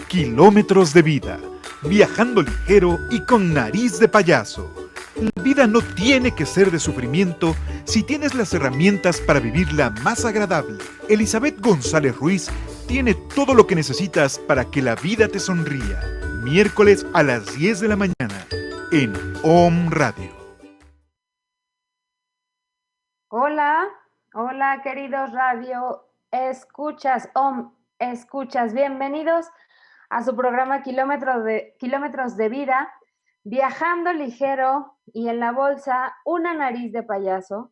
Kilómetros de vida, viajando ligero y con nariz de payaso. La vida no tiene que ser de sufrimiento si tienes las herramientas para vivirla más agradable. Elizabeth González Ruiz tiene todo lo que necesitas para que la vida te sonría. Miércoles a las 10 de la mañana en OM Radio. Hola, hola queridos radio escuchas, OM escuchas, bienvenidos a su programa Kilómetros de Vida, viajando ligero y en la bolsa una nariz de payaso,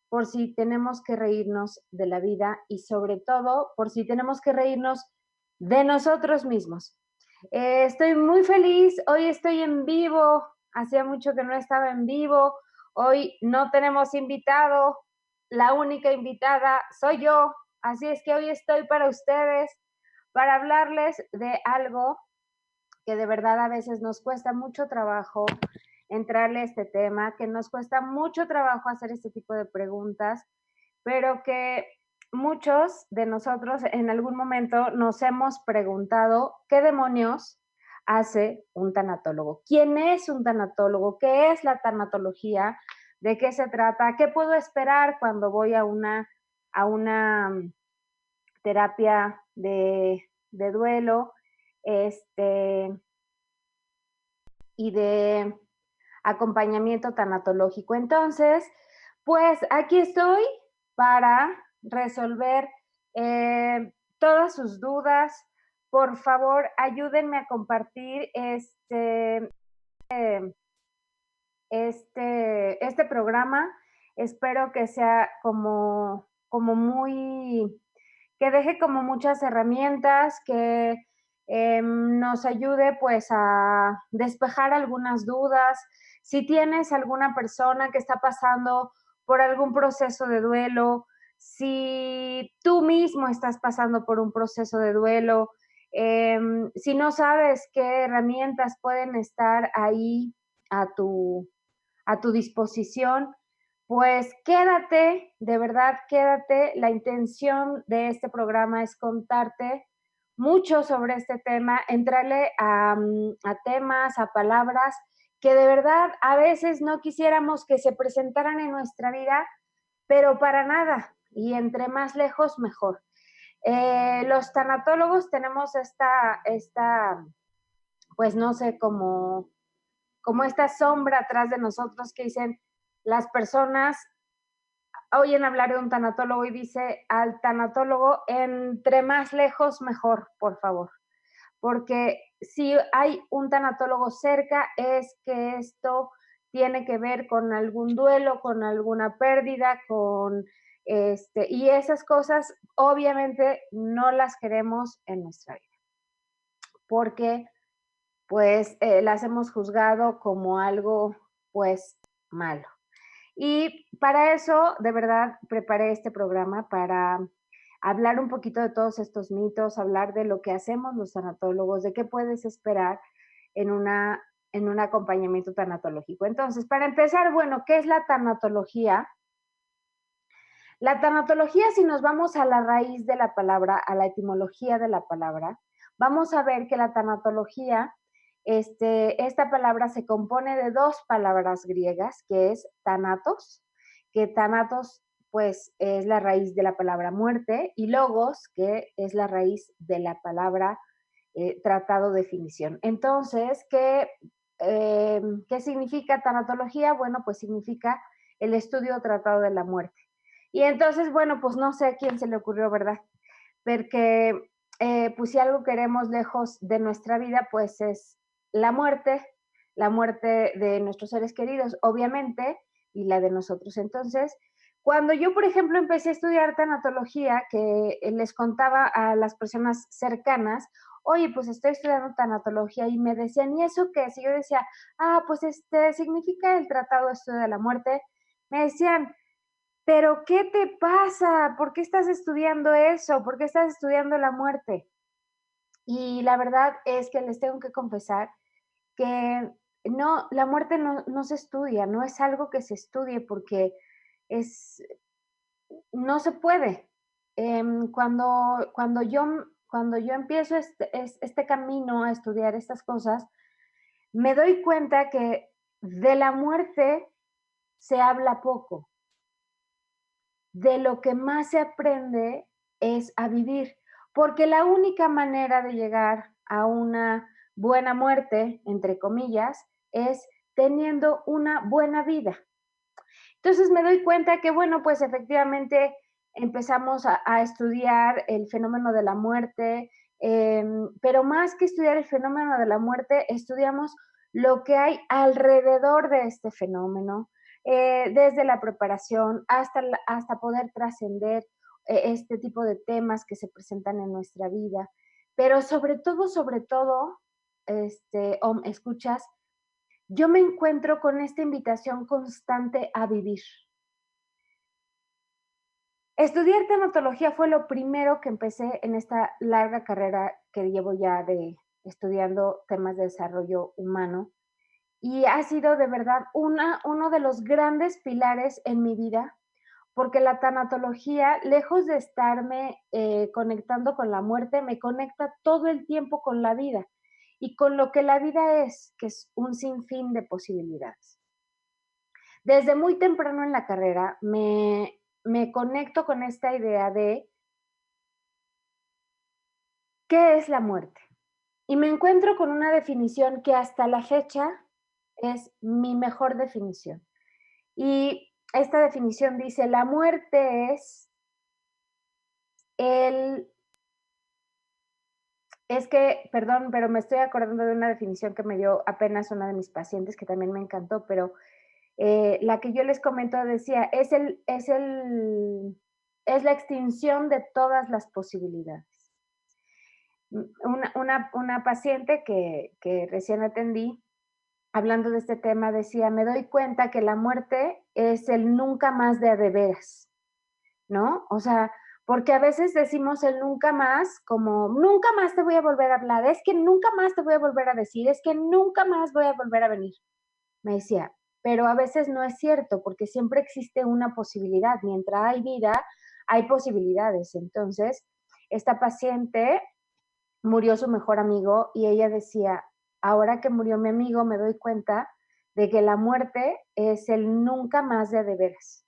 por si tenemos que reírnos de la vida y sobre todo por si tenemos que reírnos de nosotros mismos. Estoy muy feliz, hoy estoy en vivo, hacía mucho que no estaba en vivo, hoy no tenemos invitado, la única invitada soy yo, así es que hoy estoy para ustedes, para hablarles de algo que de verdad a veces nos cuesta mucho trabajo entrarle a este tema, que nos cuesta mucho trabajo hacer este tipo de preguntas, pero que muchos de nosotros en algún momento nos hemos preguntado qué demonios hace un tanatólogo. ¿Quién es un tanatólogo? ¿Qué es la tanatología? ¿De qué se trata? ¿Qué puedo esperar cuando voy a una terapia de duelo? Y de acompañamiento tanatológico. Entonces, pues aquí estoy para resolver todas sus dudas. Por favor, ayúdenme a compartir este programa. Espero que sea como muy, que deje como muchas herramientas, que nos ayude pues a despejar algunas dudas. Si tienes alguna persona que está pasando por algún proceso de duelo, si tú mismo estás pasando por un proceso de duelo, si no sabes qué herramientas pueden estar ahí a tu disposición, pues quédate, de verdad, quédate. La intención de este programa es contarte mucho sobre este tema, entrarle a temas, a palabras que de verdad a veces no quisiéramos que se presentaran en nuestra vida, pero para nada, y entre más lejos, mejor. Los tanatólogos tenemos pues no sé, como esta sombra atrás de nosotros que dicen, las personas oyen hablar de un tanatólogo y dice al tanatólogo, entre más lejos, mejor, por favor. Porque si hay un tanatólogo cerca, es que esto tiene que ver con algún duelo, con alguna pérdida, y esas cosas obviamente no las queremos en nuestra vida. Porque pues las hemos juzgado como algo pues malo. Y para eso, de verdad, preparé este programa para hablar un poquito de todos estos mitos, hablar de lo que hacemos los tanatólogos, de qué puedes esperar en un acompañamiento tanatológico. Entonces, para empezar, bueno, ¿qué es la tanatología? La tanatología, si nos vamos a la raíz de la palabra, a la etimología de la palabra, vamos a ver que la tanatología, esta palabra se compone de dos palabras griegas, que es thanatos, que thanatos pues es la raíz de la palabra muerte, y logos, que es la raíz de la palabra tratado definición. Entonces, ¿qué significa tanatología? Bueno, pues significa el estudio o tratado de la muerte. Y entonces, bueno, pues no sé a quién se le ocurrió, ¿verdad? Porque pues si algo queremos lejos de nuestra vida, pues es la muerte de nuestros seres queridos, obviamente, y la de nosotros. Entonces, cuando yo, por ejemplo, empecé a estudiar tanatología, que les contaba a las personas cercanas, oye, pues estoy estudiando tanatología, y me decían, ¿y eso qué es? Y yo decía, pues significa el tratado de estudio de la muerte. Me decían, ¿pero qué te pasa? ¿Por qué estás estudiando eso? ¿Por qué estás estudiando la muerte? Y la verdad es que les tengo que confesar que no, la muerte no se estudia, no es algo que se estudie porque no se puede. Cuando cuando yo empiezo este camino a estudiar estas cosas, me doy cuenta que de la muerte se habla poco. De lo que más se aprende es a vivir, porque la única manera de llegar a una buena muerte, entre comillas, es teniendo una buena vida. Entonces me doy cuenta que, bueno, pues efectivamente empezamos a estudiar el fenómeno de la muerte, pero más que estudiar el fenómeno de la muerte, estudiamos lo que hay alrededor de este fenómeno, desde la preparación hasta poder trascender este tipo de temas que se presentan en nuestra vida. Pero sobre todo, escuchas, yo me encuentro con esta invitación constante a vivir. Estudiar tanatología fue lo primero que empecé en esta larga carrera que llevo ya de estudiando temas de desarrollo humano, y ha sido de verdad uno de los grandes pilares en mi vida, porque la tanatología, lejos de estarme conectando con la muerte, me conecta todo el tiempo con la vida y con lo que la vida es, que es un sinfín de posibilidades. Desde muy temprano en la carrera me conecto con esta idea de qué es la muerte. Y me encuentro con una definición que hasta la fecha es mi mejor definición. Y esta definición dice, la muerte perdón, pero me estoy acordando de una definición que me dio apenas una de mis pacientes que también me encantó, pero la que yo les comento decía, es la extinción de todas las posibilidades. Una paciente que recién atendí, hablando de este tema, decía, me doy cuenta que la muerte es el nunca más de a de veras, ¿no? O sea, porque a veces decimos el nunca más como, nunca más te voy a volver a hablar, es que nunca más te voy a volver a decir, es que nunca más voy a volver a venir. Me decía, pero a veces no es cierto, porque siempre existe una posibilidad. Mientras hay vida, hay posibilidades. Entonces, esta paciente murió su mejor amigo y ella decía, ahora que murió mi amigo me doy cuenta de que la muerte es el nunca más de veras.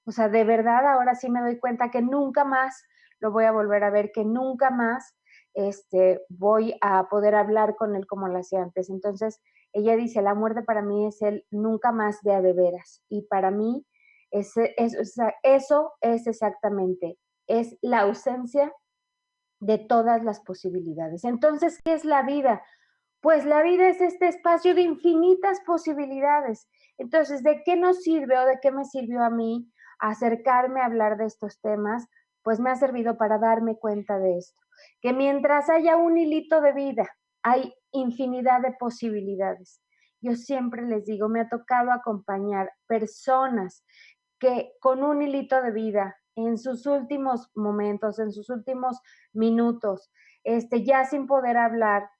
O sea, de verdad ahora sí me doy cuenta que nunca más lo voy a volver a ver, que nunca más voy a poder hablar con él como lo hacía antes. Entonces, ella dice, la muerte para mí es el nunca más de a de veras. Y para mí eso es exactamente, es la ausencia de todas las posibilidades. Entonces, ¿qué es la vida? Pues la vida es este espacio de infinitas posibilidades. Entonces, ¿de qué nos sirve o de qué me sirvió a mí acercarme a hablar de estos temas? Pues me ha servido para darme cuenta de esto, que mientras haya un hilito de vida, hay infinidad de posibilidades. Yo siempre les digo, me ha tocado acompañar personas que con un hilito de vida, en sus últimos momentos, en sus últimos minutos, ya sin poder hablar,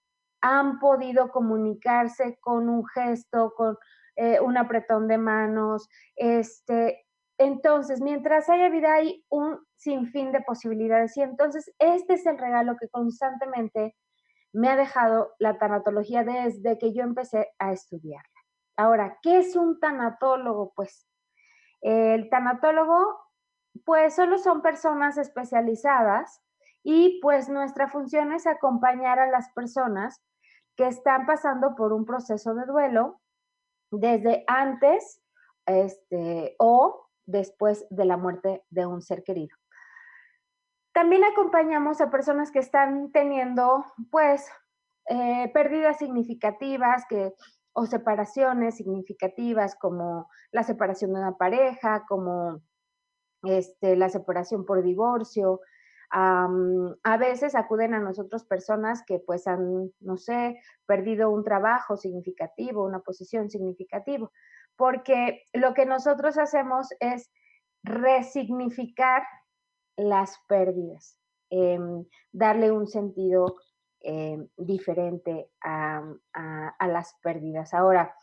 han podido comunicarse con un gesto, con un apretón de manos. Entonces, mientras haya vida, hay un sinfín de posibilidades. Y entonces, este es el regalo que constantemente me ha dejado la tanatología desde que yo empecé a estudiarla. Ahora, ¿qué es un tanatólogo? Pues el tanatólogo, pues solo son personas especializadas y pues nuestra función es acompañar a las personas que están pasando por un proceso de duelo desde antes o después de la muerte de un ser querido. También acompañamos a personas que están teniendo pues pérdidas significativas o separaciones significativas, como la separación de una pareja, como la separación por divorcio. A veces acuden a nosotros personas que pues han, no sé, perdido un trabajo significativo, una posición significativa, porque lo que nosotros hacemos es resignificar las pérdidas, darle un sentido diferente a las pérdidas. Ahora,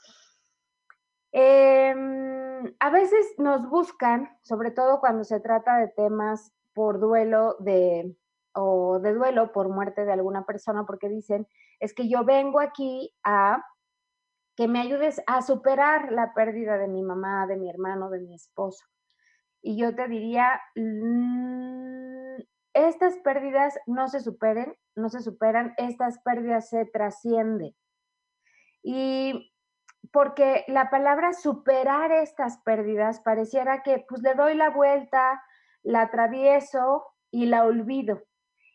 a veces nos buscan, sobre todo cuando se trata de temas por duelo de o de duelo por muerte de alguna persona, porque dicen, es que yo vengo aquí a que me ayudes a superar la pérdida de mi mamá, de mi hermano, de mi esposo. Y yo te diría, estas pérdidas no se superan, estas pérdidas se trascienden. Y porque la palabra superar estas pérdidas pareciera que pues le doy la vuelta, la atravieso y la olvido.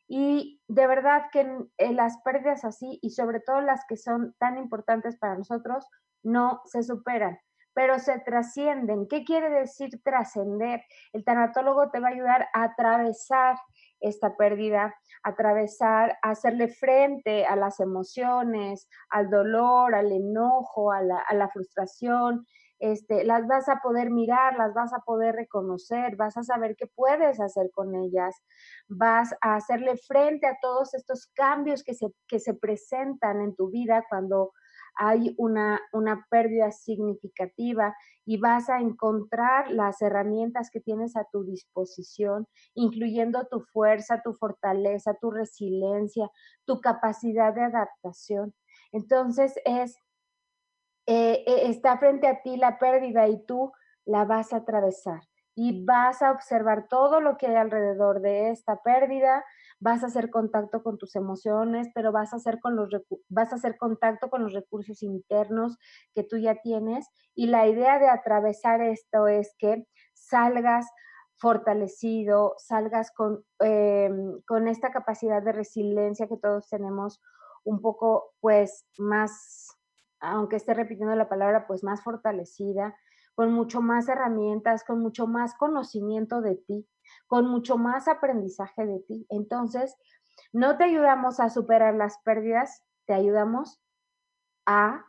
Y de verdad que las pérdidas así, y sobre todo las que son tan importantes para nosotros, no se superan, pero se trascienden. ¿Qué quiere decir trascender? El tanatólogo te va a ayudar a atravesar esta pérdida, a hacerle frente a las emociones, al dolor, al enojo, a la frustración. Las vas a poder mirar, las vas a poder reconocer, vas a saber qué puedes hacer con ellas, vas a hacerle frente a todos estos cambios que se presentan en tu vida cuando hay una pérdida significativa, y vas a encontrar las herramientas que tienes a tu disposición, incluyendo tu fuerza, tu fortaleza, tu resiliencia, tu capacidad de adaptación. Entonces está frente a ti la pérdida y tú la vas a atravesar y vas a observar todo lo que hay alrededor de esta pérdida, vas a hacer contacto con tus emociones, pero vas a hacer contacto con los recursos internos que tú ya tienes, y la idea de atravesar esto es que salgas fortalecido, salgas con esta capacidad de resiliencia que todos tenemos, un poco pues más, aunque esté repitiendo la palabra, pues más fortalecida, con mucho más herramientas, con mucho más conocimiento de ti, con mucho más aprendizaje de ti. Entonces, no te ayudamos a superar las pérdidas, te ayudamos a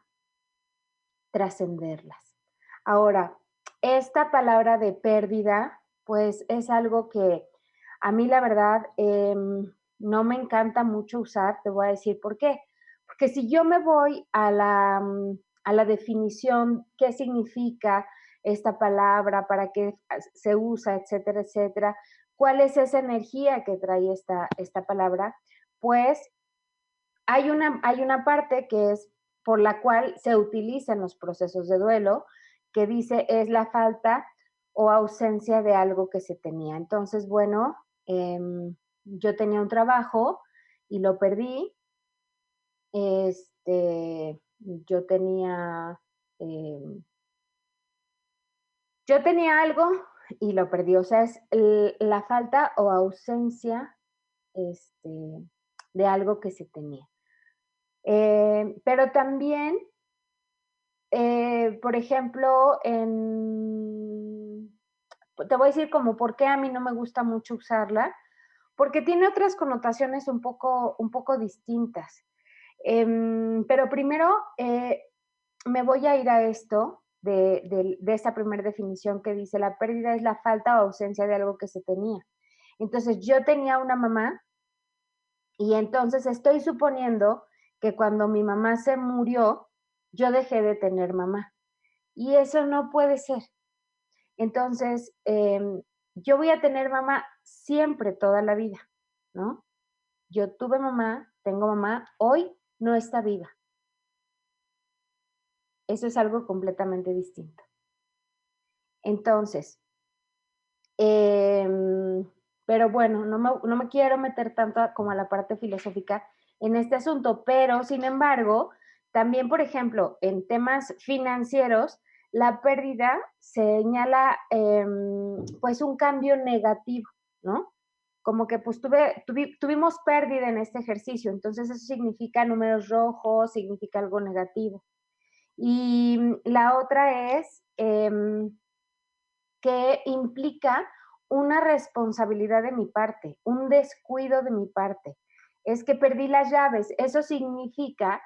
trascenderlas. Ahora, esta palabra de pérdida, pues es algo que a mí la verdad no me encanta mucho usar, te voy a decir por qué. Porque si yo me voy a la definición, qué significa esta palabra, para qué se usa, etcétera, etcétera, cuál es esa energía que trae esta palabra, pues hay una parte que es por la cual se utilizan los procesos de duelo, que dice es la falta o ausencia de algo que se tenía. Entonces, bueno, yo tenía un trabajo y lo perdí. Yo tenía, yo tenía algo y lo perdí. O sea, es la falta o ausencia de algo que se tenía. Pero también, por ejemplo, te voy a decir como por qué a mí no me gusta mucho usarla, porque tiene otras connotaciones un poco distintas. Pero primero me voy a ir a esto de esta primera definición que dice: la pérdida es la falta o ausencia de algo que se tenía. Entonces, yo tenía una mamá, y entonces estoy suponiendo que cuando mi mamá se murió, yo dejé de tener mamá. Y eso no puede ser. Entonces, yo voy a tener mamá siempre, toda la vida, ¿no? Yo tuve mamá, tengo mamá, hoy no está viva. Eso es algo completamente distinto. Entonces, pero bueno, no me quiero meter tanto como a la parte filosófica en este asunto, pero sin embargo, también, por ejemplo, en temas financieros, la pérdida señala pues un cambio negativo, ¿no? Como que pues tuvimos pérdida en este ejercicio, entonces eso significa números rojos, significa algo negativo. Y la otra es que implica una responsabilidad de mi parte, un descuido de mi parte. Es que perdí las llaves. Eso significa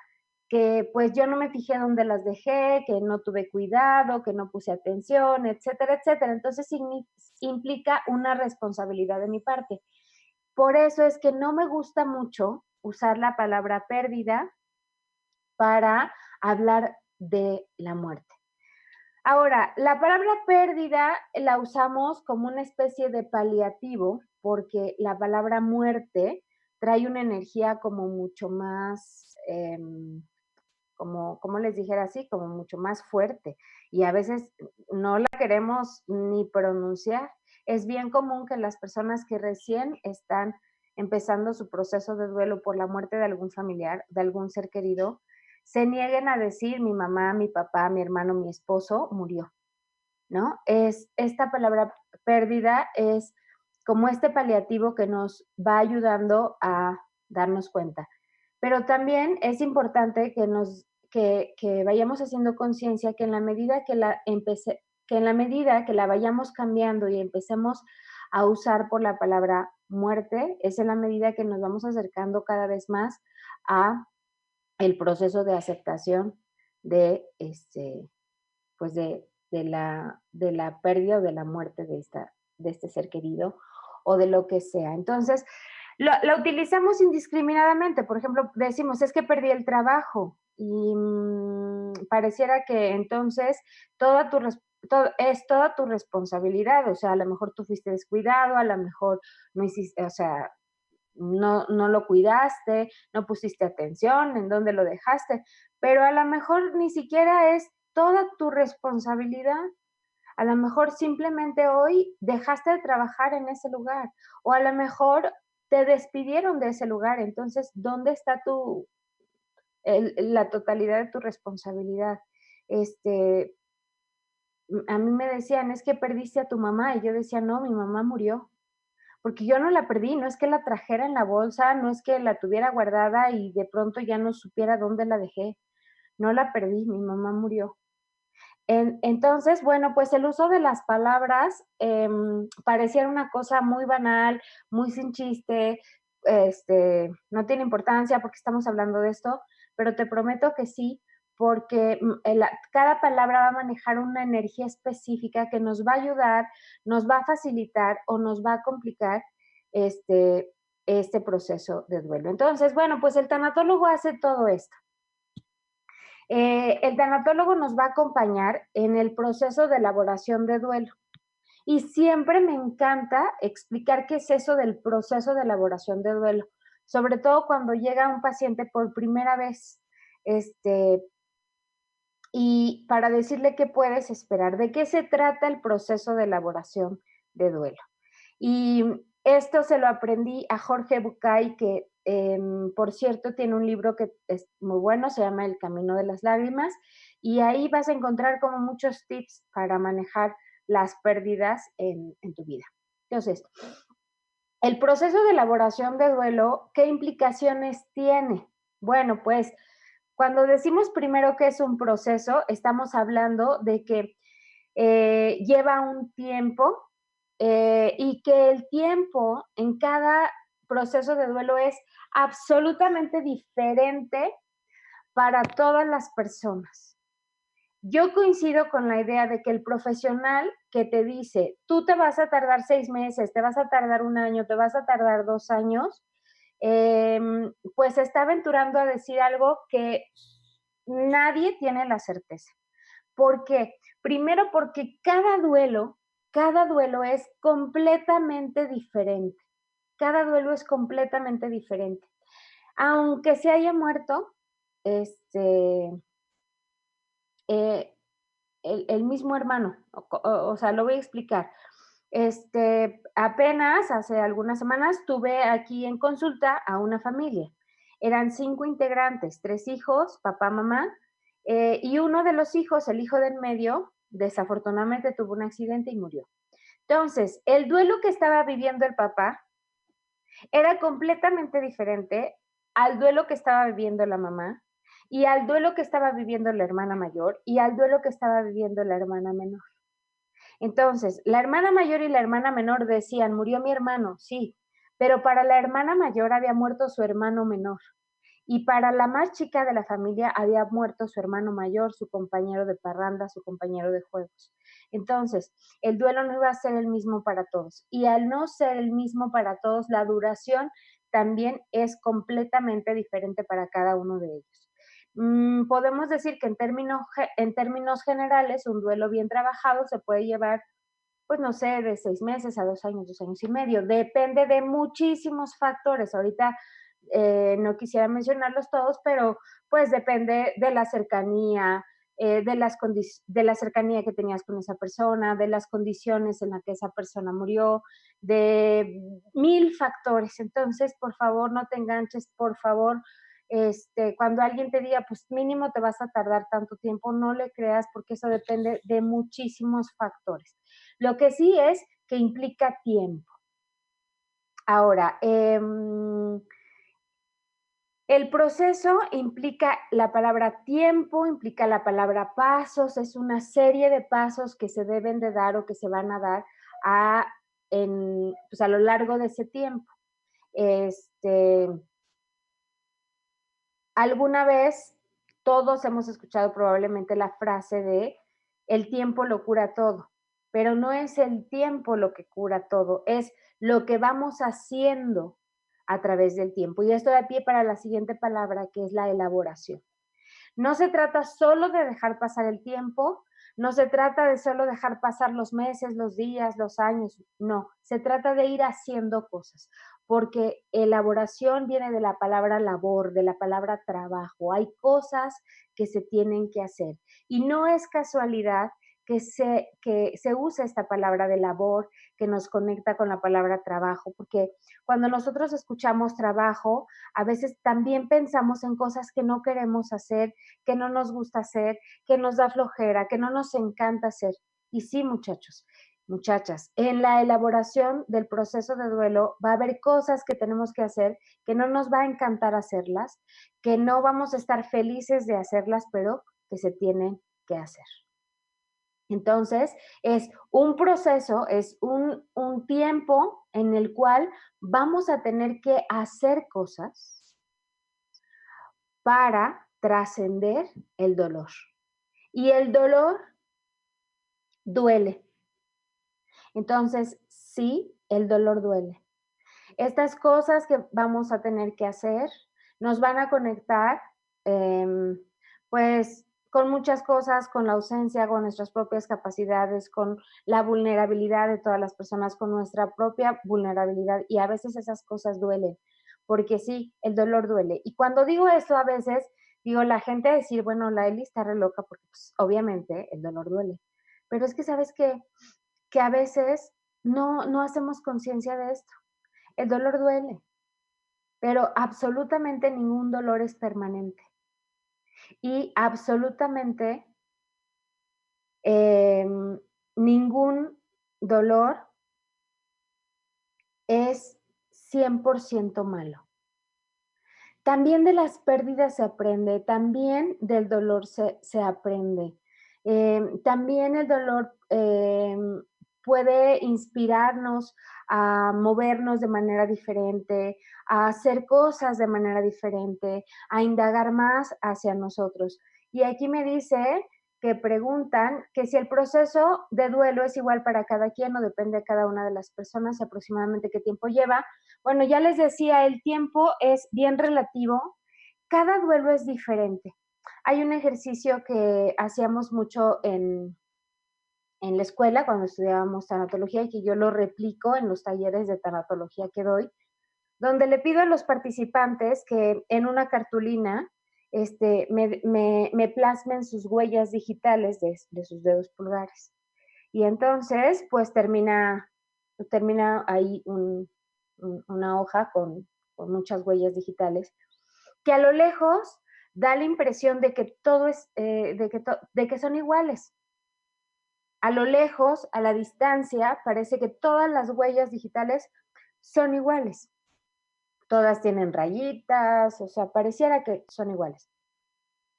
que pues yo no me fijé dónde las dejé, que no tuve cuidado, que no puse atención, etcétera, etcétera. Entonces implica una responsabilidad de mi parte. Por eso es que no me gusta mucho usar la palabra pérdida para hablar de la muerte. Ahora, la palabra pérdida la usamos como una especie de paliativo, porque la palabra muerte trae una energía como mucho más, como les dijera así, como mucho más fuerte. Y a veces no la queremos ni pronunciar. Es bien común que las personas que recién están empezando su proceso de duelo por la muerte de algún familiar, de algún ser querido, se nieguen a decir mi mamá, mi papá, mi hermano, mi esposo murió, ¿no? Esta palabra pérdida es como este paliativo que nos va ayudando a darnos cuenta. Pero también es importante que vayamos haciendo conciencia que en la medida que en la medida que la vayamos cambiando y empecemos a usar por la palabra muerte, es en la medida que nos vamos acercando cada vez más a el proceso de aceptación de pues de la pérdida o de la muerte de este ser querido o de lo que sea. Entonces, la utilizamos indiscriminadamente. Por ejemplo, decimos, es que perdí el trabajo y pareciera que entonces toda tu, es toda tu responsabilidad. O sea, a lo mejor tú fuiste descuidado, a lo mejor no hiciste, o sea, no lo cuidaste, no pusiste atención, en dónde lo dejaste, pero a lo mejor ni siquiera es toda tu responsabilidad. A lo mejor simplemente hoy dejaste de trabajar en ese lugar o a lo mejor te despidieron de ese lugar. Entonces, ¿dónde está la totalidad de tu responsabilidad? Este, a mí me decían, es que perdiste a tu mamá y yo decía, no, mi mamá murió porque yo no la perdí, no es que la trajera en la bolsa, no es que la tuviera guardada y de pronto ya no supiera dónde la dejé, no la perdí, mi mamá murió. Entonces, bueno, pues el uso de las palabras pareciera una cosa muy banal, muy sin chiste, no tiene importancia porque estamos hablando de esto, pero te prometo que sí, porque cada palabra va a manejar una energía específica que nos va a ayudar, nos va a facilitar o nos va a complicar este proceso de duelo. Entonces, bueno, pues el tanatólogo hace todo esto. El tanatólogo nos va a acompañar en el proceso de elaboración de duelo. Y siempre me encanta explicar qué es eso del proceso de elaboración de duelo, sobre todo cuando llega un paciente por primera vez, y para decirle qué puedes esperar, de qué se trata el proceso de elaboración de duelo. Y esto se lo aprendí a Jorge Bucay, que por cierto tiene un libro que es muy bueno, se llama El Camino de las Lágrimas, y ahí vas a encontrar como muchos tips para manejar las pérdidas en tu vida. Entonces, el proceso de elaboración de duelo, ¿qué implicaciones tiene? Bueno, pues cuando decimos primero que es un proceso, estamos hablando de que lleva un tiempo y que el tiempo en cada proceso de duelo es absolutamente diferente para todas las personas. Yo coincido con la idea de que el profesional que te dice, tú te vas a tardar 6 meses, te vas a tardar un año, te vas a tardar 2 años, pues se está aventurando a decir algo que nadie tiene la certeza. ¿Por qué? Primero porque cada duelo es completamente diferente. Cada duelo es completamente diferente. Aunque se haya muerto, este, eh, el mismo hermano, o sea, lo voy a explicar. Apenas hace algunas semanas tuve aquí en consulta a una familia. Eran 5 integrantes, 3 hijos, papá, mamá, y uno de los hijos, el hijo del medio, desafortunadamente tuvo un accidente y murió. Entonces, el duelo que estaba viviendo el papá era completamente diferente al duelo que estaba viviendo la mamá y al duelo que estaba viviendo la hermana mayor y al duelo que estaba viviendo la hermana menor. Entonces, la hermana mayor y la hermana menor decían, murió mi hermano, sí, pero para la hermana mayor había muerto su hermano menor. Y para la más chica de la familia había muerto su hermano mayor, su compañero de parranda, su compañero de juegos. Entonces, el duelo no iba a ser el mismo para todos. Y al no ser el mismo para todos, la duración también es completamente diferente para cada uno de ellos. Podemos decir que en términos generales, un duelo bien trabajado se puede llevar, pues no sé, de 6 meses a 2 años y medio. Depende de muchísimos factores. Ahorita no quisiera mencionarlos todos, pero pues depende de la cercanía, de la cercanía que tenías con esa persona, de las condiciones en las que esa persona murió, de 1000 factores. Entonces, por favor, no te enganches, por favor. Cuando alguien te diga, pues mínimo te vas a tardar tanto tiempo, no le creas porque eso depende de muchísimos factores. Lo que sí es que implica tiempo. Ahora, el proceso implica la palabra tiempo, implica la palabra pasos, es una serie de pasos que se deben de dar o que se van a dar pues a lo largo de ese tiempo. Alguna vez todos hemos escuchado probablemente la frase de el tiempo lo cura todo, pero no es el tiempo lo que cura todo, es lo que vamos haciendo a través del tiempo. Y esto da pie para la siguiente palabra, que es la elaboración. No se trata solo de dejar pasar el tiempo, no se trata de solo dejar pasar los meses, los días, los años, no, se trata de ir haciendo cosas, porque elaboración viene de la palabra labor, de la palabra trabajo. Hay cosas que se tienen que hacer y no es casualidad que se use esta palabra de labor, que nos conecta con la palabra trabajo, porque cuando nosotros escuchamos trabajo, a veces también pensamos en cosas que no queremos hacer, que no nos gusta hacer, que nos da flojera, que no nos encanta hacer. Y sí, muchachos, muchachas, en la elaboración del proceso de duelo va a haber cosas que tenemos que hacer, que no nos va a encantar hacerlas, que no vamos a estar felices de hacerlas, pero que se tienen que hacer. Entonces, es un proceso, es un tiempo en el cual vamos a tener que hacer cosas para trascender el dolor. Y el dolor duele. Entonces, sí, el dolor duele. Estas cosas que vamos a tener que hacer nos van a conectar, pues, con muchas cosas, con la ausencia, con nuestras propias capacidades, con la vulnerabilidad de todas las personas, con nuestra propia vulnerabilidad. Y a veces esas cosas duelen, porque sí, el dolor duele. Y cuando digo eso, a veces digo, la gente a decir, bueno, la Eli está re loca, porque pues, obviamente el dolor duele. Pero es que, ¿sabes qué? Que a veces no hacemos conciencia de esto. El dolor duele, pero absolutamente ningún dolor es permanente. Y absolutamente ningún dolor es 100% malo. También de las pérdidas se aprende, también del dolor se aprende. También el dolor puede inspirarnos a movernos de manera diferente, a hacer cosas de manera diferente, a indagar más hacia nosotros. Y aquí me dice que preguntan que si el proceso de duelo es igual para cada quien o depende de cada una de las personas y aproximadamente qué tiempo lleva. Bueno, ya les decía, el tiempo es bien relativo, cada duelo es diferente. Hay un ejercicio que hacíamos mucho en la escuela cuando estudiábamos tanatología y que yo lo replico en los talleres de tanatología que doy, donde le pido a los participantes que en una cartulina me plasmen sus huellas digitales de sus dedos pulgares. Y entonces, pues termina ahí una hoja con muchas huellas digitales, que a lo lejos da la impresión de que todo es, de que son iguales. A lo lejos, a la distancia, parece que todas las huellas digitales son iguales. Todas tienen rayitas, o sea, pareciera que son iguales.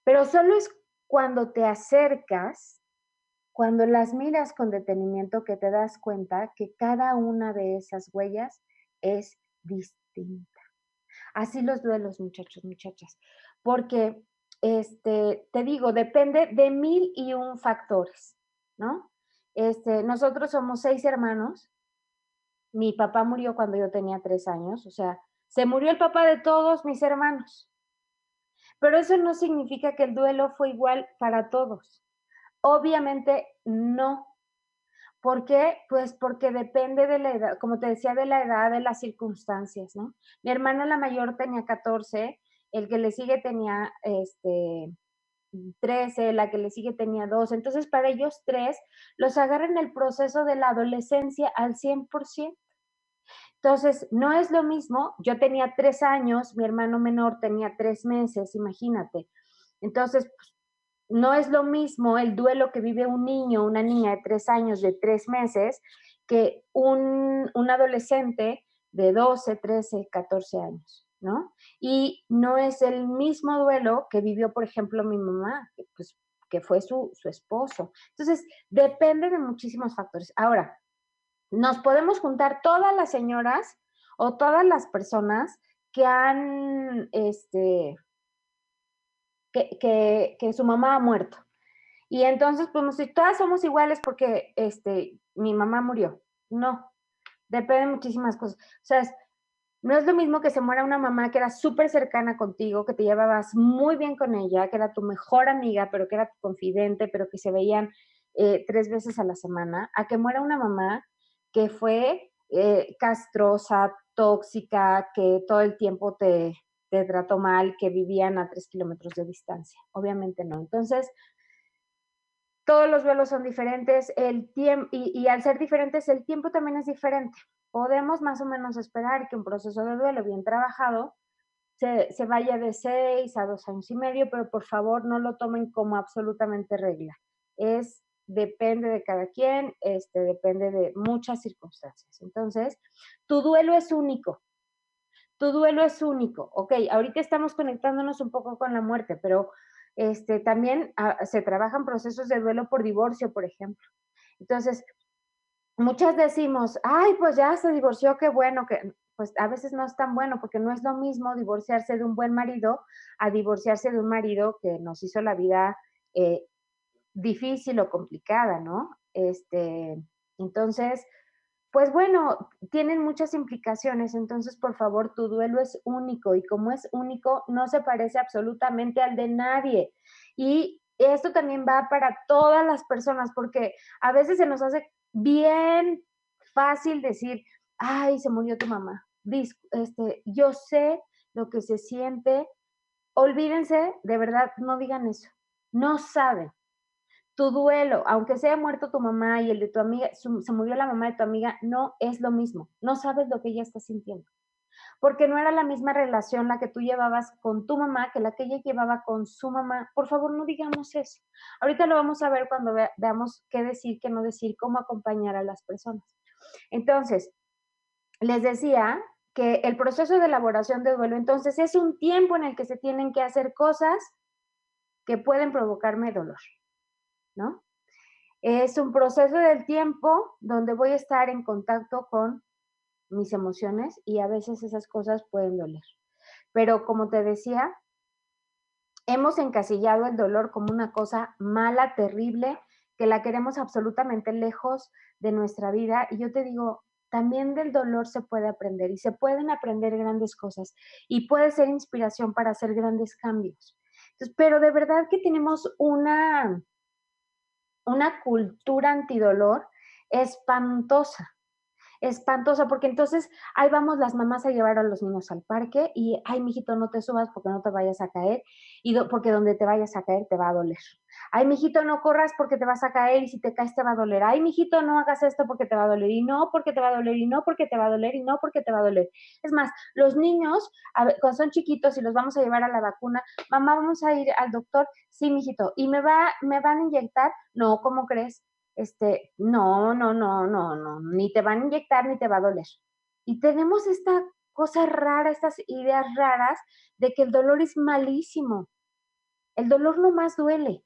Pero solo es cuando te acercas, cuando las miras con detenimiento, que te das cuenta que cada una de esas huellas es distinta. Así los duelos, muchachos, muchachas, porque, te digo, depende de 1001 factores, ¿no? Nosotros somos 6 hermanos. Mi papá murió cuando yo tenía 3 años, o sea, se murió el papá de todos mis hermanos. pero eso no significa que el duelo fue igual para todos. Obviamente no. ¿Por qué? Pues porque depende de la edad, como te decía, de la edad, de las circunstancias, ¿no? Mi hermana la mayor tenía 14, el que le sigue tenía 13, la que le sigue tenía 12. Entonces, para ellos tres, los agarra en el proceso de la adolescencia al 100%. Entonces, no es lo mismo, yo tenía 3 años, mi hermano menor tenía 3 meses, imagínate. Entonces, pues, no es lo mismo el duelo que vive un niño, una niña de 3 años, de 3 meses, que un adolescente de 12, 13, 14 años, ¿no? Y no es el mismo duelo que vivió, por ejemplo, mi mamá, que, pues, que fue su esposo. Entonces, depende de muchísimos factores. Ahora, nos podemos juntar todas las señoras o todas las personas que han, que su mamá ha muerto. Y entonces, pues, si todas somos iguales porque, mi mamá murió. No, depende de muchísimas cosas. O sea, no es lo mismo que se muera una mamá que era súper cercana contigo, que te llevabas muy bien con ella, que era tu mejor amiga, pero que era tu confidente, pero que se veían 3 veces a la semana, a que muera una mamá que fue castrosa, tóxica, que todo el tiempo te trató mal, que vivían a 3 kilómetros de distancia. Obviamente no. Entonces, todos los duelos son diferentes, el tiempo, y al ser diferentes, el tiempo también es diferente. Podemos más o menos esperar que un proceso de duelo bien trabajado se vaya de 6 a 2 años y medio, pero por favor no lo tomen como absolutamente regla. Depende de cada quien, depende de muchas circunstancias. Entonces, tu duelo es único. Tu duelo es único. Ok, ahorita estamos conectándonos un poco con la muerte, pero también se trabajan procesos de duelo por divorcio, por ejemplo. Entonces, muchas decimos, ay, pues ya se divorció, qué bueno, que pues a veces no es tan bueno, porque no es lo mismo divorciarse de un buen marido a divorciarse de un marido que nos hizo la vida difícil o complicada, ¿no? Entonces, pues bueno, tienen muchas implicaciones, entonces por favor, tu duelo es único y como es único, no se parece absolutamente al de nadie. Y esto también va para todas las personas, porque a veces se nos hace bien fácil decir, ay, se murió tu mamá. Yo sé lo que se siente. Olvídense, de verdad, no digan eso. No saben tu duelo, aunque se haya muerto tu mamá y el de tu amiga, se murió la mamá de tu amiga, no es lo mismo. No sabes lo que ella está sintiendo. Porque no era la misma relación la que tú llevabas con tu mamá que la que ella llevaba con su mamá. Por favor, no digamos eso. Ahorita lo vamos a ver cuando veamos qué decir, qué no decir, cómo acompañar a las personas. Entonces, les decía que el proceso de elaboración de duelo, entonces, es un tiempo en el que se tienen que hacer cosas que pueden provocarme dolor, ¿no? Es un proceso del tiempo donde voy a estar en contacto con mis emociones y a veces esas cosas pueden doler. Pero como te decía, hemos encasillado el dolor como una cosa mala, terrible, que la queremos absolutamente lejos de nuestra vida. Y yo te digo, también del dolor se puede aprender y se pueden aprender grandes cosas y puede ser inspiración para hacer grandes cambios. Entonces, pero de verdad que tenemos una cultura antidolor espantosa, espantosa, porque entonces ahí vamos las mamás a llevar a los niños al parque y, ay, mijito, no te subas porque no te vayas a caer, porque donde te vayas a caer te va a doler. Ay, mijito, no corras porque te vas a caer y si te caes te va a doler. Ay, mijito, no hagas esto porque te va a doler y no porque te va a doler y no porque te va a doler y no porque te va a doler. Es más, los niños, cuando son chiquitos y los vamos a llevar a la vacuna, mamá, vamos a ir al doctor, sí, mijito, y me van a inyectar, no, ¿cómo crees? No, no, no, no, no, ni te van a inyectar ni te va a doler. Y tenemos esta cosa rara, estas ideas raras de que el dolor es malísimo. El dolor no más duele.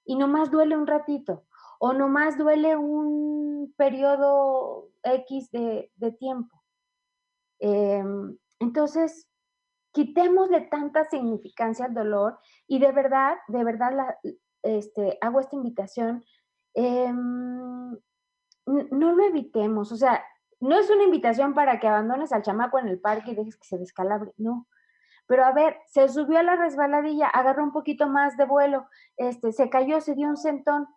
Y no más duele un ratito. O no más duele un periodo X de tiempo. Entonces, quitémosle tanta significancia al dolor y de verdad, hago esta invitación. No lo evitemos, o sea, no es una invitación para que abandones al chamaco en el parque y dejes que se descalabre, no, Pero a ver, se subió a la resbaladilla, agarró un poquito más de vuelo, se cayó, se dio un sentón.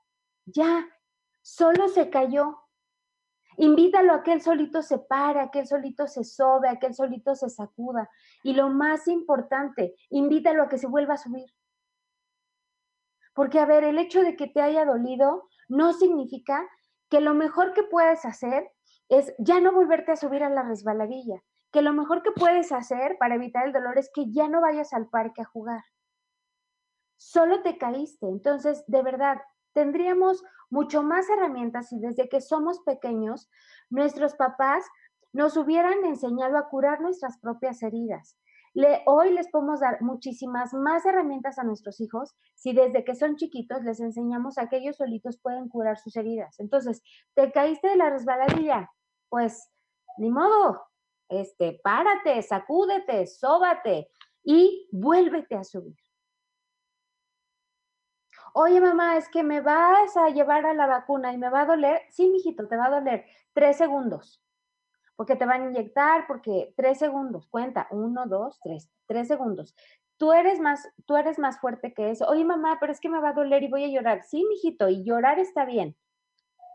Ya, solo se cayó. Invítalo a que él solito se pare, a que él solito se sobe, a que él solito se sacuda. Y lo más importante, invítalo a que se vuelva a subir. Porque, a ver, el hecho de que te haya dolido no significa que lo mejor que puedes hacer es ya no volverte a subir a la resbaladilla. Que lo mejor que puedes hacer para evitar el dolor es que ya no vayas al parque a jugar. Solo te caíste. Entonces, de verdad, tendríamos mucho más herramientas si desde que somos pequeños nuestros papás nos hubieran enseñado a curar nuestras propias heridas. Hoy les podemos dar muchísimas más herramientas a nuestros hijos si desde que son chiquitos les enseñamos a que ellos solitos pueden curar sus heridas. Entonces, ¿te caíste de la resbaladilla? Pues, ni modo, párate, sacúdete, sóbate y vuélvete a subir. Oye, mamá, es que me vas a llevar a la vacuna y me va a doler. Sí, mijito, te va a doler 3 segundos, porque te van a inyectar, porque 3 segundos, cuenta, 1, 2, 3, 3 segundos. Tú eres más fuerte que eso. Oye, mamá, pero es que me va a doler y voy a llorar. Sí, mijito, y llorar está bien.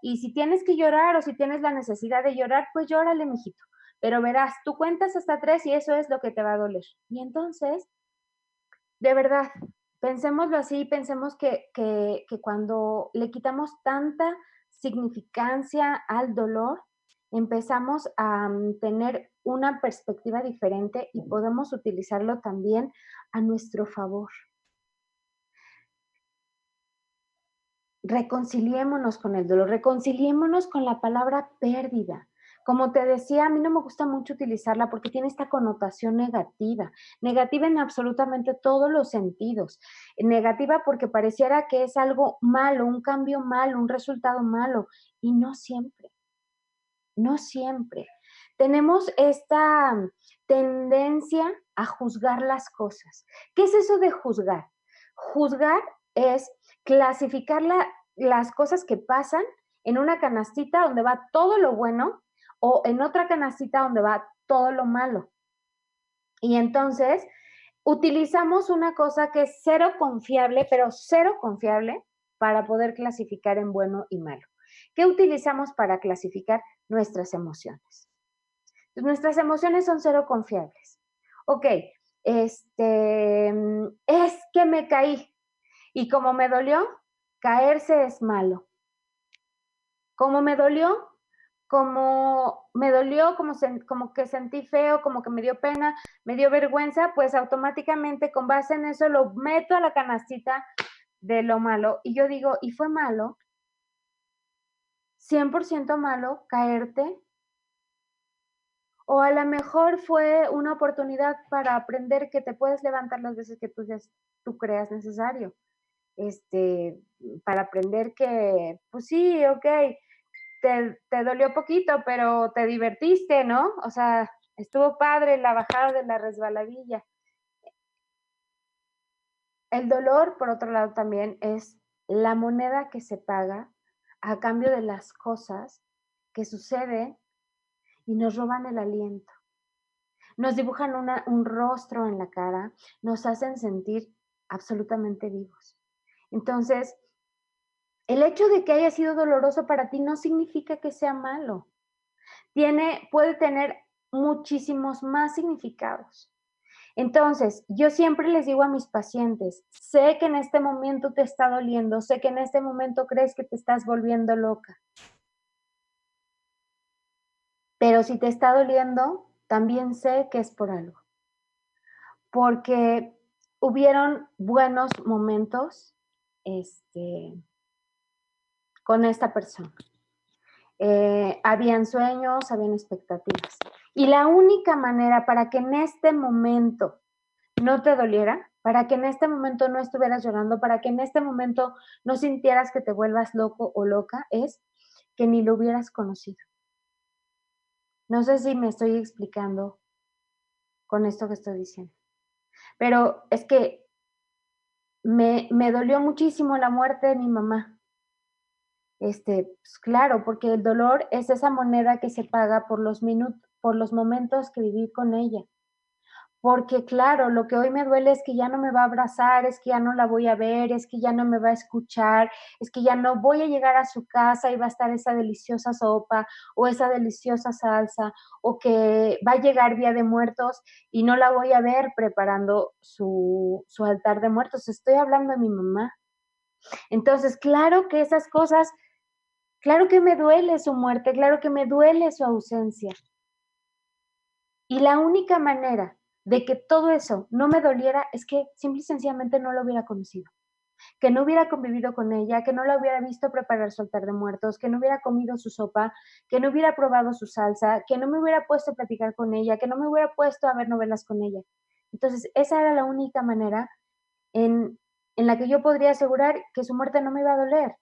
Y si tienes que llorar o si tienes la necesidad de llorar, pues llórale, mijito. Pero verás, tú cuentas hasta 3 y eso es lo que te va a doler. Y entonces, de verdad, pensémoslo así, pensemos que cuando le quitamos tanta significancia al dolor, empezamos a tener una perspectiva diferente y podemos utilizarlo también a nuestro favor. Reconciliémonos con el dolor, reconciliémonos con la palabra pérdida. Como te decía, a mí no me gusta mucho utilizarla porque tiene esta connotación negativa, negativa en absolutamente todos los sentidos. Negativa porque pareciera que es algo malo, un cambio malo, un resultado malo, y no siempre, no siempre. Tenemos esta tendencia a juzgar las cosas. ¿Qué es eso de juzgar? Juzgar es clasificar las cosas que pasan en una canastita donde va todo lo bueno o en otra canastita donde va todo lo malo. Y entonces utilizamos una cosa que es cero confiable, pero cero confiable para poder clasificar en bueno y malo. ¿Qué utilizamos para clasificar nuestras emociones? Nuestras emociones son cero confiables. Ok, es que me caí. Y como me dolió, caerse es malo. Como me dolió, como que sentí feo, como que me dio pena, me dio vergüenza, pues automáticamente con base en eso lo meto a la canastita de lo malo. Y yo digo, ¿y fue malo? ¿100% malo caerte? O a lo mejor fue una oportunidad para aprender que te puedes levantar las veces que tú creas necesario. Para aprender que, pues sí, ok, te dolió poquito, pero te divertiste, ¿no? O sea, estuvo padre la bajada de la resbaladilla. El dolor, por otro lado, también es la moneda que se paga a cambio de las cosas que suceden y nos roban el aliento. Nos dibujan un rostro en la cara, nos hacen sentir absolutamente vivos. Entonces, el hecho de que haya sido doloroso para ti no significa que sea malo. Puede tener muchísimos más significados. Entonces, yo siempre les digo a mis pacientes, sé que en este momento te está doliendo, sé que en este momento crees que te estás volviendo loca, pero si te está doliendo, también sé que es por algo, porque hubieron buenos momentos con esta persona. Habían sueños, habían expectativas. Y la única manera para que en este momento no te doliera, para que en este momento no estuvieras llorando, para que en este momento no sintieras que te vuelvas loco o loca, es que ni lo hubieras conocido. No sé si me estoy explicando con esto que estoy diciendo, pero es que me dolió muchísimo la muerte de mi mamá. Pues claro, porque el dolor es esa moneda que se paga por los momentos que viví con ella, porque claro, lo que hoy me duele es que ya no me va a abrazar, es que ya no la voy a ver, es que ya no me va a escuchar, es que ya no voy a llegar a su casa y va a estar esa deliciosa sopa o esa deliciosa salsa, o que va a llegar Día de Muertos y no la voy a ver preparando su altar de muertos. Estoy hablando de mi mamá. Entonces, claro que esas cosas, claro que me duele su muerte, claro que me duele su ausencia. Y la única manera de que todo eso no me doliera es que simple y sencillamente no lo hubiera conocido, que no hubiera convivido con ella, que no la hubiera visto preparar su altar de muertos, que no hubiera comido su sopa, que no hubiera probado su salsa, que no me hubiera puesto a platicar con ella, que no me hubiera puesto a ver novelas con ella. Entonces, esa era la única manera en la que yo podría asegurar que su muerte no me iba a doler.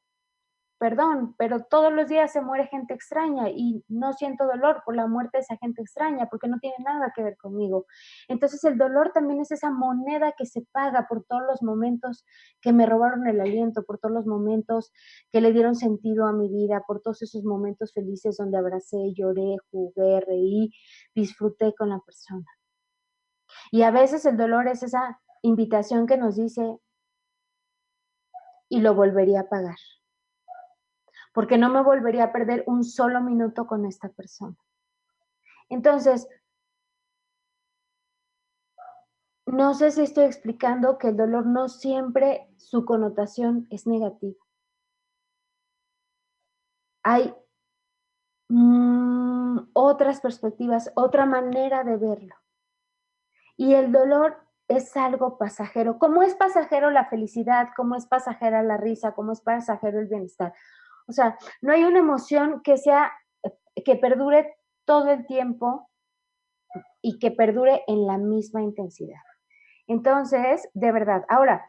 Perdón, pero todos los días se muere gente extraña y no siento dolor por la muerte de esa gente extraña porque no tiene nada que ver conmigo. Entonces el dolor también es esa moneda que se paga por todos los momentos que me robaron el aliento, por todos los momentos que le dieron sentido a mi vida, por todos esos momentos felices donde abracé, lloré, jugué, reí, disfruté con la persona. Y a veces el dolor es esa invitación que nos dice, y lo volvería a pagar, porque no me volvería a perder un solo minuto con esta persona. Entonces, no sé si estoy explicando que el dolor no siempre su connotación es negativa. Hay otras perspectivas, otra manera de verlo. Y el dolor es algo pasajero. ¿Cómo es pasajero la felicidad? ¿Cómo es pasajera la risa? ¿Cómo es pasajero el bienestar? O sea, no hay una emoción que perdure todo el tiempo y que perdure en la misma intensidad. Entonces, de verdad, ahora,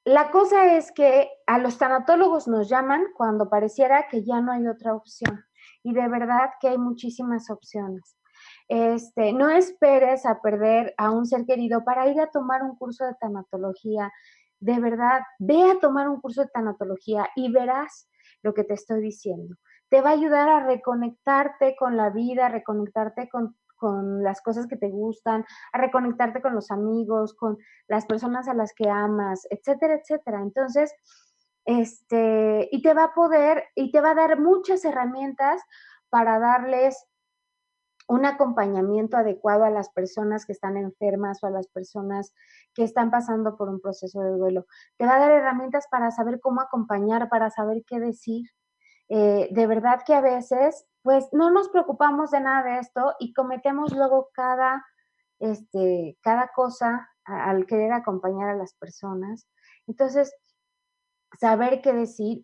la cosa es que a los tanatólogos nos llaman cuando pareciera que ya no hay otra opción. Y de verdad que hay muchísimas opciones. No esperes a perder a un ser querido para ir a tomar un curso de tanatología. De verdad, ve a tomar un curso de tanatología y verás lo que te estoy diciendo. Te va a ayudar a reconectarte con la vida, a reconectarte con las cosas que te gustan, a reconectarte con los amigos, con las personas a las que amas, etcétera, etcétera. Entonces, y te va a dar muchas herramientas para darles un acompañamiento adecuado a las personas que están enfermas o a las personas que están pasando por un proceso de duelo. Te va a dar herramientas para saber cómo acompañar, para saber qué decir. De verdad que a veces, pues, no nos preocupamos de nada de esto y cometemos luego cada cosa al querer acompañar a las personas. Entonces, saber qué decir.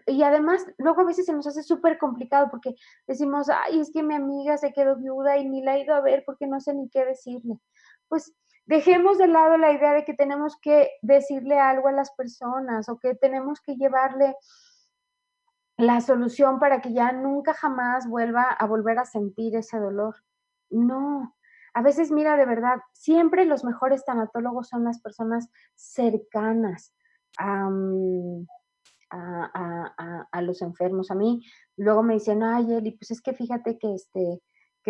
Y además, luego a veces se nos hace súper complicado porque decimos, ay, es que mi amiga se quedó viuda y ni la he ido a ver porque no sé ni qué decirle. Pues dejemos de lado la idea de que tenemos que decirle algo a las personas o que tenemos que llevarle la solución para que ya nunca jamás vuelva a volver a sentir ese dolor. No, a veces mira, de verdad, siempre los mejores tanatólogos son las personas cercanas a los enfermos. A mí luego me dicen, ay, Eli, pues es que fíjate que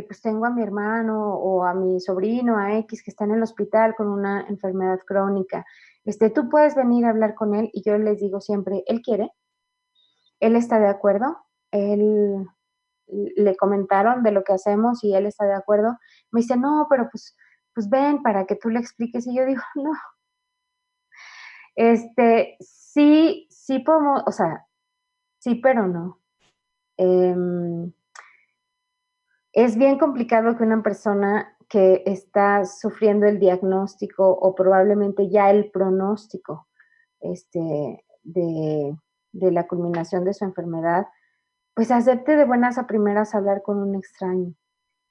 pues tengo a mi hermano o a mi sobrino, a X, que está en el hospital con una enfermedad crónica. Tú puedes venir a hablar con él y yo les digo siempre, ¿él quiere? Él está de acuerdo, él le comentaron de lo que hacemos y él está de acuerdo. Me dice, no, pero pues ven para que tú le expliques. Y yo digo, no, sí podemos, o sea, sí, pero no. Es bien complicado que una persona que está sufriendo el diagnóstico o probablemente ya el pronóstico de la culminación de su enfermedad, pues acepte de buenas a primeras hablar con un extraño.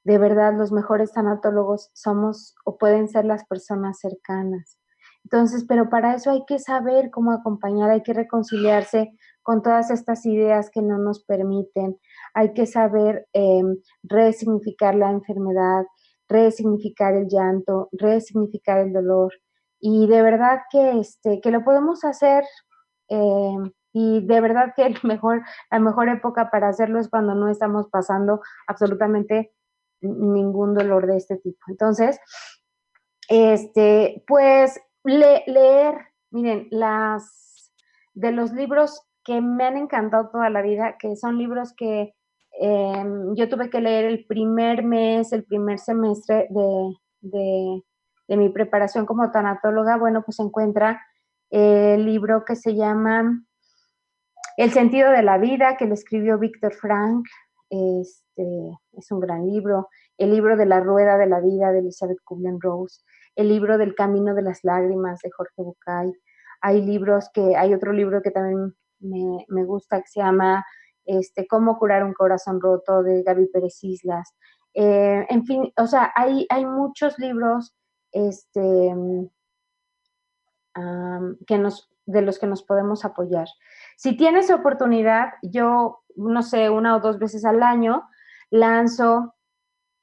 De verdad, los mejores tanatólogos somos o pueden ser las personas cercanas. Entonces, pero para eso hay que saber cómo acompañar, hay que reconciliarse con todas estas ideas que no nos permiten, hay que saber resignificar la enfermedad, resignificar el llanto, resignificar el dolor. Y de verdad que lo podemos hacer eh, y de verdad que la mejor época para hacerlo es cuando no estamos pasando absolutamente ningún dolor de este tipo. Entonces, pues leer, miren, de los libros que me han encantado toda la vida, que son libros que yo tuve que leer el primer semestre de mi preparación como tanatóloga. Bueno, pues se encuentra el libro que se llama El sentido de la vida, que lo escribió Víctor Frank. Es un gran libro. El libro de La rueda de la vida, de Elizabeth Kubler-Ross. El libro del camino de las lágrimas, de Jorge Bucay. Hay otro libro que también me gusta, que se llama Cómo curar un corazón roto, de Gaby Pérez Islas. En fin, o sea, hay muchos libros de los que nos podemos apoyar. Si tienes oportunidad, yo, no sé, 1 o 2 veces al año lanzo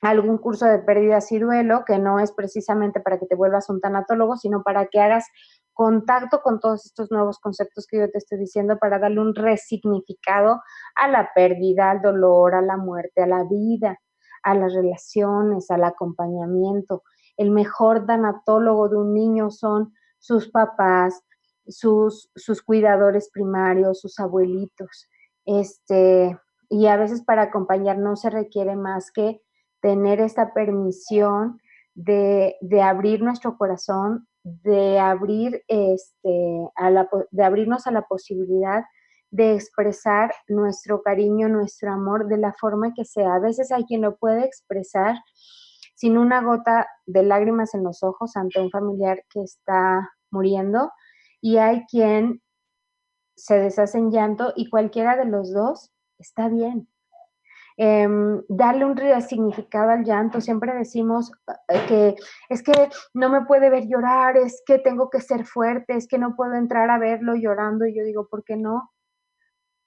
algún curso de pérdidas y duelo, que no es precisamente para que te vuelvas un tanatólogo, sino para que hagas contacto con todos estos nuevos conceptos que yo te estoy diciendo, para darle un resignificado a la pérdida, al dolor, a la muerte, a la vida, a las relaciones, al acompañamiento. El mejor tanatólogo de un niño son sus papás, sus cuidadores primarios, sus abuelitos. Y a veces para acompañar no se requiere más que tener esta permisión de abrir nuestro corazón, de abrirnos a la posibilidad de expresar nuestro cariño, nuestro amor de la forma que sea. A veces hay quien lo puede expresar sin una gota de lágrimas en los ojos ante un familiar que está muriendo, y hay quien se deshace en llanto, y cualquiera de los dos está bien. Darle un significado al llanto. Siempre decimos que es que no me puede ver llorar, es que tengo que ser fuerte, es que no puedo entrar a verlo llorando. Y yo digo, ¿por qué no?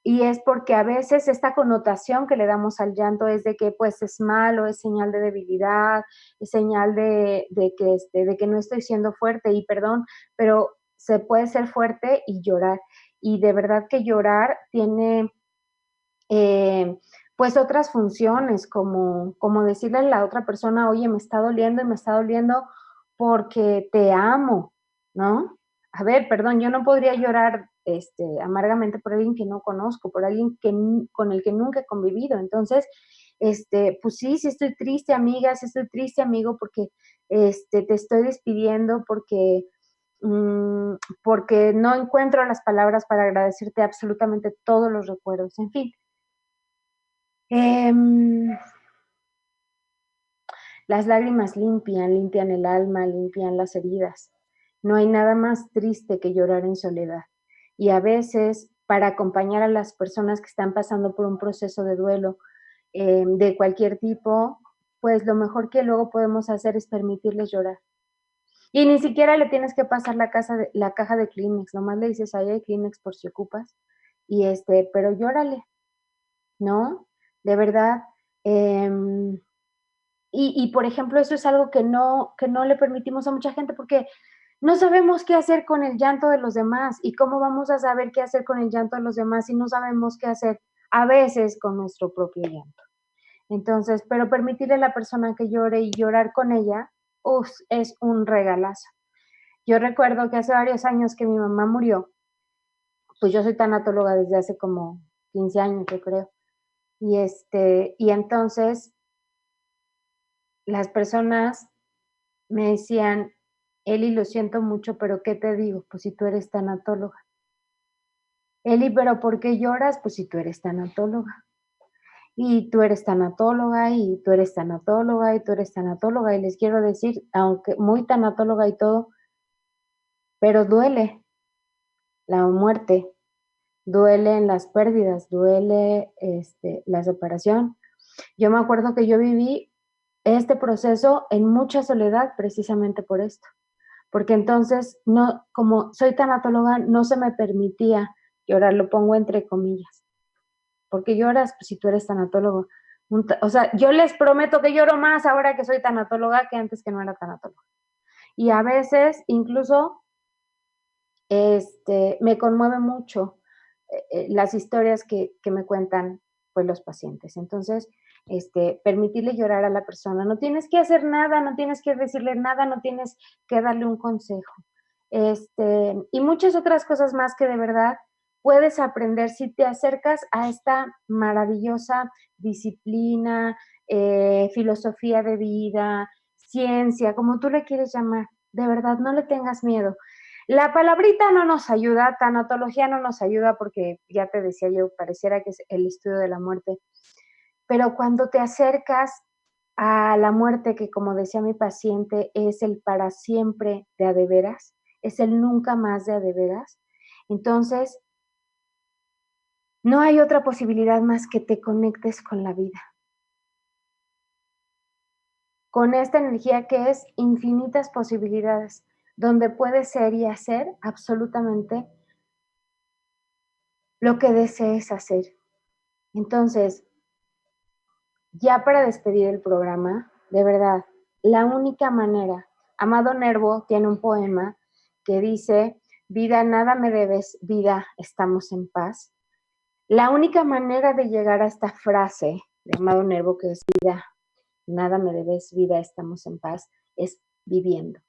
Y es porque a veces esta connotación que le damos al llanto es de que pues es malo, es señal de debilidad, es señal de que no estoy siendo fuerte. Y perdón, pero se puede ser fuerte y llorar. Y de verdad que llorar tiene pues otras funciones, como decirle a la otra persona, oye, me está doliendo y me está doliendo porque te amo, ¿no? A ver, perdón, yo no podría llorar amargamente por alguien que no conozco, por alguien con el que nunca he convivido. Entonces, pues sí estoy triste, amiga, sí estoy triste, amigo, porque te estoy despidiendo, porque no encuentro las palabras para agradecerte absolutamente todos los recuerdos. En fin, las lágrimas limpian el alma, limpian las heridas. No hay nada más triste que llorar en soledad. Y a veces, para acompañar a las personas que están pasando por un proceso de duelo de cualquier tipo, pues lo mejor que luego podemos hacer es permitirles llorar. Y ni siquiera le tienes que pasar la caja de Kleenex, nomás le dices, ahí hay Kleenex por si ocupas, y pero llórale, ¿no? De verdad. Y por ejemplo, eso es algo que no le permitimos a mucha gente, porque no sabemos qué hacer con el llanto de los demás. ¿Y cómo vamos a saber qué hacer con el llanto de los demás si no sabemos qué hacer a veces con nuestro propio llanto? Entonces, pero permitirle a la persona que llore y llorar con ella, es un regalazo. Yo recuerdo que hace varios años que mi mamá murió, pues yo soy tanatóloga desde hace como 15 años, yo creo. Y entonces las personas me decían, Eli, lo siento mucho, pero ¿qué te digo? Pues si tú eres tanatóloga. Eli, pero ¿por qué lloras? Pues si tú eres tanatóloga. Y tú eres tanatóloga, y tú eres tanatóloga, y tú eres tanatóloga. Y les quiero decir, aunque muy tanatóloga y todo, pero duele la muerte, duelen las pérdidas, duele la separación. Yo me acuerdo que yo viví este proceso en mucha soledad precisamente por esto. Porque entonces, no, como soy tanatóloga, no se me permitía llorar, lo pongo entre comillas. Porque lloras, pues si tú eres tanatólogo. O sea, yo les prometo que lloro más ahora que soy tanatóloga que antes que no era tanatóloga. Y a veces, incluso, me conmueve mucho las historias que me cuentan pues los pacientes. Entonces, permitirle llorar a la persona. No tienes que hacer nada, no tienes que decirle nada, no tienes que darle un consejo. Y muchas otras cosas más que de verdad puedes aprender si te acercas a esta maravillosa disciplina, filosofía de vida, ciencia, como tú le quieres llamar. De verdad, no le tengas miedo. La palabrita no nos ayuda, tanatología no nos ayuda porque, ya te decía yo, pareciera que es el estudio de la muerte. Pero cuando te acercas a la muerte, que como decía mi paciente, es el para siempre de a de veras, es el nunca más de a de veras, entonces no hay otra posibilidad más que te conectes con la vida. Con esta energía que es infinitas posibilidades, donde puedes ser y hacer absolutamente lo que desees hacer. Entonces, ya para despedir el programa, de verdad, la única manera, Amado Nervo tiene un poema que dice, vida, nada me debes, vida, estamos en paz. La única manera de llegar a esta frase de Amado Nervo, que es vida, nada me debes, vida, estamos en paz, es viviendo.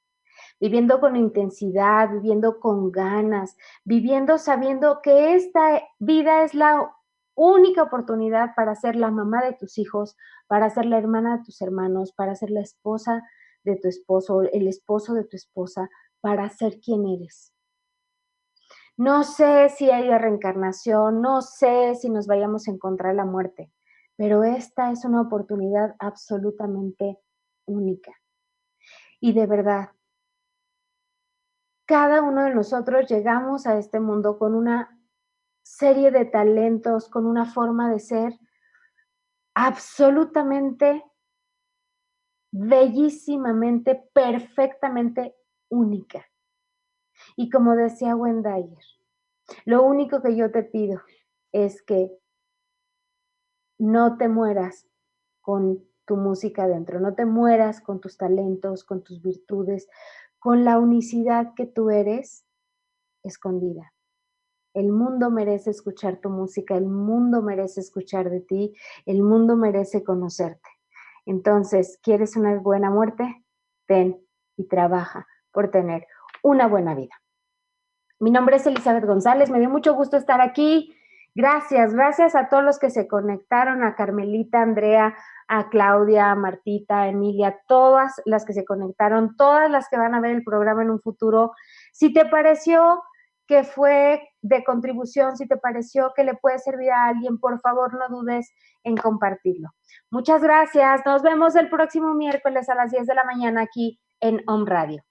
Viviendo con intensidad, viviendo con ganas, viviendo sabiendo que esta vida es la única oportunidad para ser la mamá de tus hijos, para ser la hermana de tus hermanos, para ser la esposa de tu esposo, el esposo de tu esposa, para ser quien eres. No sé si hay reencarnación, no sé si nos vayamos a encontrar la muerte, pero esta es una oportunidad absolutamente única. Y de verdad, cada uno de nosotros llegamos a este mundo con una serie de talentos, con una forma de ser absolutamente, bellísimamente, perfectamente única. Y como decía Wendayer, lo único que yo te pido es que no te mueras con tu música dentro, no te mueras con tus talentos, con tus virtudes, con la unicidad que tú eres escondida. El mundo merece escuchar tu música, el mundo merece escuchar de ti, el mundo merece conocerte. Entonces, ¿quieres una buena muerte? Ven y trabaja por tener una buena vida. Mi nombre es Elizabeth González, me dio mucho gusto estar aquí. Gracias a todos los que se conectaron, a Carmelita, a Andrea, a Claudia, a Martita, a Emilia, todas las que se conectaron, todas las que van a ver el programa en un futuro. Si te pareció que fue de contribución, si te pareció que le puede servir a alguien, por favor no dudes en compartirlo. Muchas gracias, nos vemos el próximo miércoles a las 10 de la mañana aquí en Om Radio.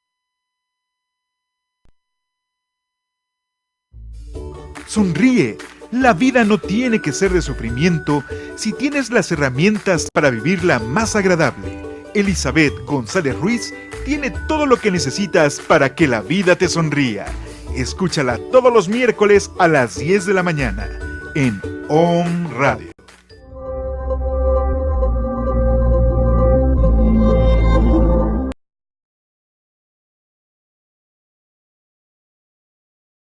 Sonríe. La vida no tiene que ser de sufrimiento si tienes las herramientas para vivirla más agradable. Elizabeth González Ruiz tiene todo lo que necesitas para que la vida te sonría. Escúchala todos los miércoles a las 10 de la mañana en Om Radio.